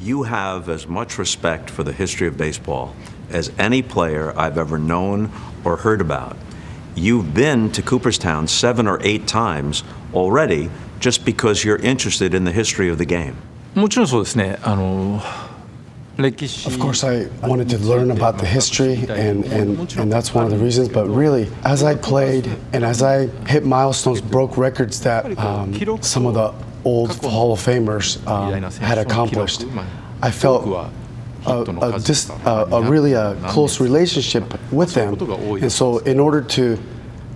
you have as much respect for the history of baseball as any player I've ever known or heard about. You've been to Cooperstown 7 or 8 times already just because you're interested in the history of the game. もちろんそうですね。Of course, I wanted to learn about the history, and that's one of the reasons. But really, as I played and as I hit milestones, broke records that some of the old Hall of Famers had accomplished, I felt really a close relationship with them. And so in order to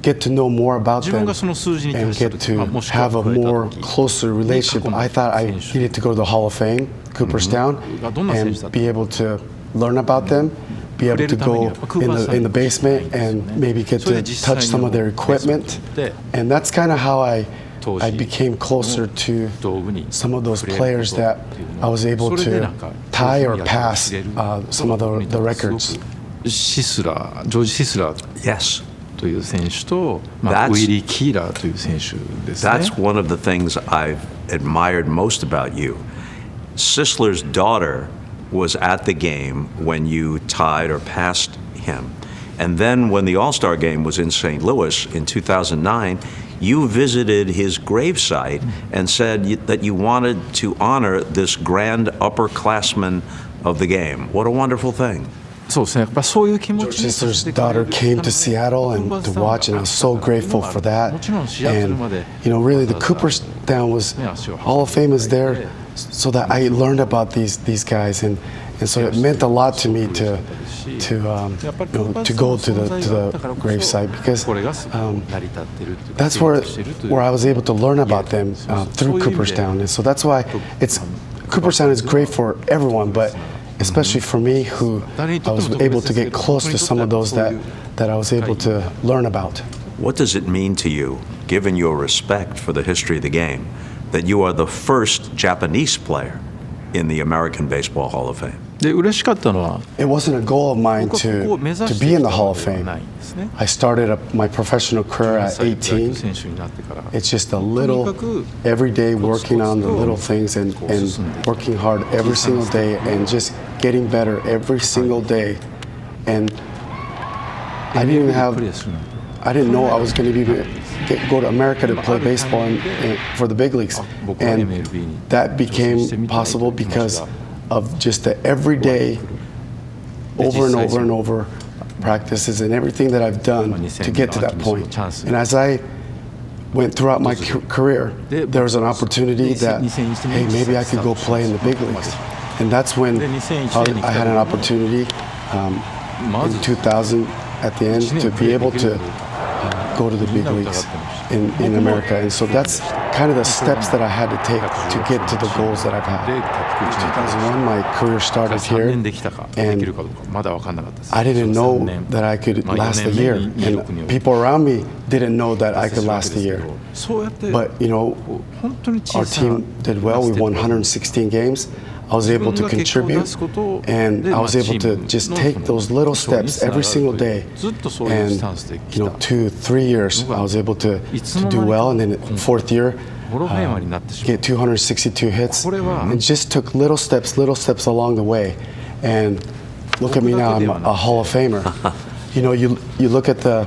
get to know more about them and get to have a more closer relationship, I thought I needed to go to the Hall of Fame, Cooperstown, and be able to learn about them, be able to go in the basement and maybe get to touch some of their equipment. And that's kind of how I became closer to some of those players that I was able to tie or pass some of the records. シスラー、ジョージ・シスラー Yes. という選手と、ウィリー・キーラーという選手ですね。That's one of the things I've admired most about you. Sisler's daughter was at the game when you tied or passed him. And then when the All-Star game was in St. Louis in 2009, you visited his gravesite and said that you wanted to honor this grand upperclassman of the game. What a wonderful thing. そうですね。やっぱそういう気持ち。George Sisler's daughter came to Seattle and to watch, and I was so grateful for that. And really, the Cooperstown was Hall of Fame is there, so that I learned about these guys, and so it meant a lot to me to go to the gravesite, because that's where I was able to learn about them through Cooperstown, and so that's why Cooperstown is great for everyone, but especially for me, who I was able to get close to some of those that I was able to learn about. What does it mean to you, given your respect for the history of the game, that you are the first Japanese player in the American Baseball Hall of Fame? で嬉しかったのは、It wasn't a goal of mine to be in the Hall of Fame. I started my professional career at 18. It's just a little, every day working on the little things and working hard every single day and just getting better every single day. And I didn't know I was going to go to America to play baseball for the big leagues. And that became possible because of just the everyday, over and over and over practices and everything that I've done to get to that point. And as I went throughout my career, there was an opportunity that, hey, maybe I could go play in the big leagues. And that's when I had an opportunity in 2000 at the end to be able to go to the big leagues in America. And so that's kind of the steps that I had to take to get to the goals that I've had. In 2001, my career started here, and I didn't know that I could last a year, and people around me didn't know that I could last a year. But our team did well. We won 116 games. I was able to contribute, and I was able to just take those little steps every single day. And 2-3 years, I was able to do well, and then fourth year, get 262 hits, and just took little steps along the way. And look at me now, I'm a Hall of Famer. You look at the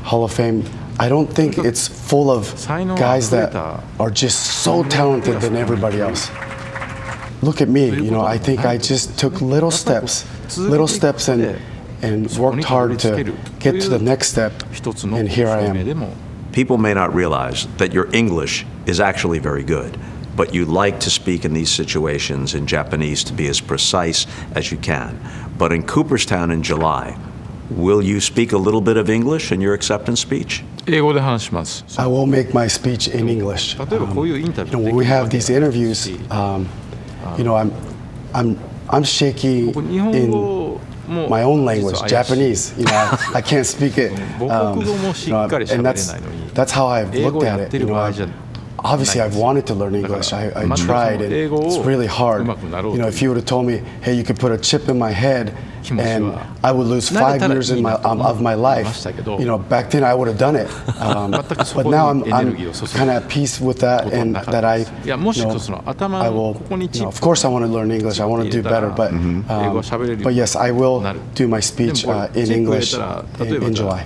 Hall of Fame, I don't think it's full of guys that are just so talented than everybody else. Look at me, I think I just took little steps and worked hard to get to the next step, and here I am. People may not realize that your English is actually very good, but you like to speak in these situations in Japanese to be as precise as you can. But in Cooperstown in July, will you speak a little bit of English in your acceptance speech? 英語で話します。 I will make my speech in English. When we have these interviews, I'm shaky in my own language, Japanese. I can't speak it. And that's how I've looked at it. obviously I've wanted to learn English. I tried, and it's really hard. If you would have told me, hey, you could put a chip in my head and I would lose 5 years of my life, back then I would have done it. But now I'm kind of at peace with that, and that I will, of course I want to learn English. I want to do better, but yes, I will do my speech in English in July.